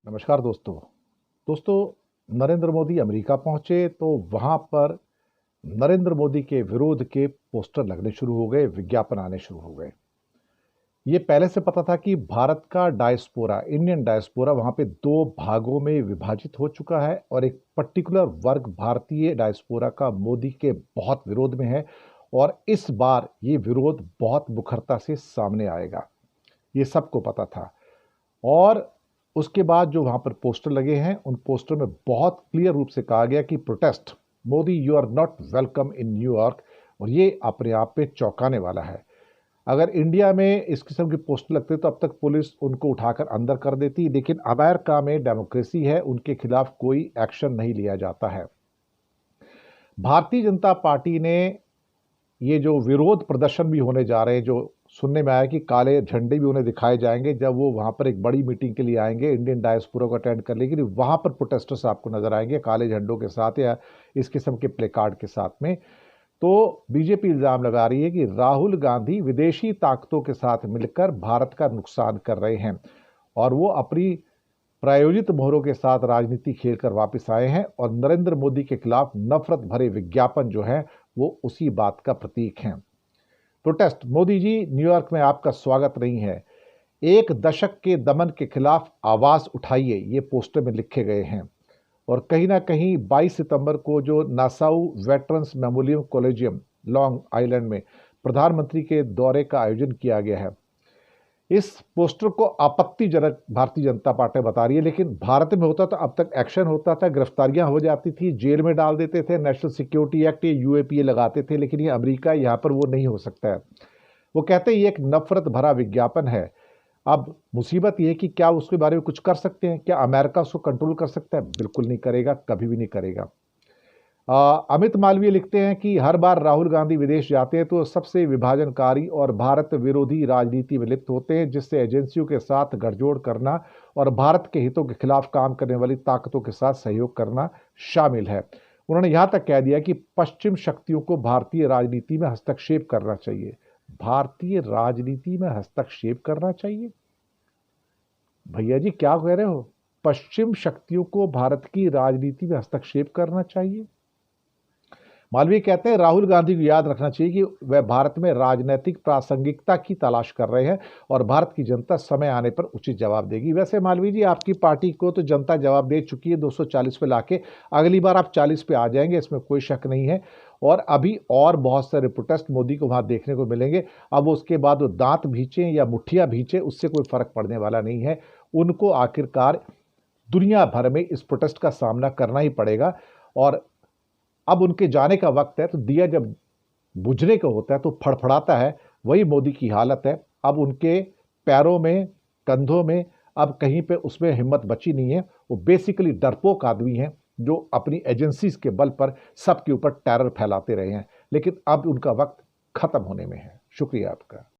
नमस्कार दोस्तों। नरेंद्र मोदी अमेरिका पहुंचे तो वहां पर नरेंद्र मोदी के विरोध के पोस्टर लगने शुरू हो गए, विज्ञापन आने शुरू हो गए। ये पहले से पता था कि भारत का डायस्पोरा, इंडियन डायस्पोरा वहां पे दो भागों में विभाजित हो चुका है और एक पर्टिकुलर वर्ग भारतीय डायस्पोरा का मोदी के बहुत विरोध में है और इस बार ये विरोध बहुत मुखरता से सामने आएगा। ये सबको पता था। और उसके बाद जो वहां पर पोस्टर लगे हैं, उन पोस्टर में बहुत क्लियर रूप से कहा गया कि protest Modi, you are not welcome in न्यूयॉर्क। और ये अपने आप पे चौंकाने वाला है। अगर इंडिया में इस किस्म के पोस्टर लगते तो अब तक पुलिस उनको उठाकर अंदर कर देती, लेकिन अमेरिका में डेमोक्रेसी है, उनके खिलाफ कोई एक्शन नहीं लिया जाता है। भारतीय जनता पार्टी ने ये जो विरोध प्रदर्शन भी होने जा रहे हैं, जो सुनने में आया कि काले झंडे भी उन्हें दिखाए जाएंगे जब वो वहां पर एक बड़ी मीटिंग के लिए आएंगे, इंडियन डायस्पोरा को अटेंड कर लेंगे, वहां पर प्रोटेस्टर्स आपको नजर आएंगे काले झंडों के साथ या इस किस्म के प्ले कार्ड के साथ में। तो बीजेपी इल्जाम लगा रही है कि राहुल गांधी विदेशी ताकतों के साथ मिलकर भारत का नुकसान कर रहे हैं और वो अपनी प्रायोजित मोहरों के साथ राजनीति खेलकर वापस आए हैं और नरेंद्र मोदी के खिलाफ नफरत भरे विज्ञापन जो है वो उसी बात का प्रतीक हैं। प्रोटेस्ट, मोदी जी न्यूयॉर्क में आपका स्वागत नहीं है, एक दशक के दमन के खिलाफ आवाज उठाइए, ये पोस्टर में लिखे गए हैं। और कहीं ना कहीं 22 सितंबर को जो Nassau Veterans Memorial Coliseum Long Island में प्रधानमंत्री के दौरे का आयोजन किया गया है, इस पोस्टर को आपत्तिजनक भारतीय जनता पार्टी बता रही है। लेकिन भारत में होता तो अब तक एक्शन होता था, गिरफ्तारियां हो जाती थी, जेल में डाल देते थे, नेशनल सिक्योरिटी एक्ट या यूएपीए लगाते थे, लेकिन ये अमेरिका, यहाँ पर वो नहीं हो सकता है। वो कहते हैं ये एक नफरत भरा विज्ञापन है। अब मुसीबत ये है कि क्या उसके बारे में कुछ कर सकते हैं? क्या अमेरिका उसको कंट्रोल कर सकता है? बिल्कुल नहीं करेगा, कभी भी नहीं करेगा। अमित मालवीय लिखते हैं कि हर बार राहुल गांधी विदेश जाते हैं तो सबसे विभाजनकारी और भारत विरोधी राजनीति में लिप्त होते हैं, जिससे एजेंसियों के साथ गठजोड़ करना और भारत के हितों के खिलाफ काम करने वाली ताकतों के साथ सहयोग करना शामिल है। उन्होंने यहां तक कह दिया कि पश्चिम शक्तियों को भारतीय राजनीति में हस्तक्षेप करना चाहिए। भारतीय राजनीति में हस्तक्षेप करना चाहिए? भैया जी क्या कह रहे हो? पश्चिम शक्तियों को भारत की राजनीति में हस्तक्षेप करना चाहिए? मालवीय कहते हैं राहुल गांधी को याद रखना चाहिए कि वह भारत में राजनीतिक प्रासंगिकता की तलाश कर रहे हैं और भारत की जनता समय आने पर उचित जवाब देगी। वैसे मालवीय जी, आपकी पार्टी को तो जनता जवाब दे चुकी है 240 पे लाके, अगली बार आप 40 पे आ जाएंगे, इसमें कोई शक नहीं है। और अभी और बहुत सारे प्रोटेस्ट मोदी को वहां देखने को मिलेंगे। अब उसके बाद वो दांत भींचे या मुठ्ठियां भींचे, उससे कोई फर्क पड़ने वाला नहीं है। उनको आखिरकार दुनिया भर में इस प्रोटेस्ट का सामना करना ही पड़ेगा। और अब उनके जाने का वक्त है, तो दिया जब बुझने का होता है तो फड़फड़ाता है, वही मोदी की हालत है। अब उनके पैरों में, कंधों में अब कहीं पे उसमें हिम्मत बची नहीं है। वो बेसिकली डरपोक आदमी हैं जो अपनी एजेंसीज के बल पर सबके ऊपर टेरर फैलाते रहे हैं, लेकिन अब उनका वक्त खत्म होने में है। शुक्रिया आपका।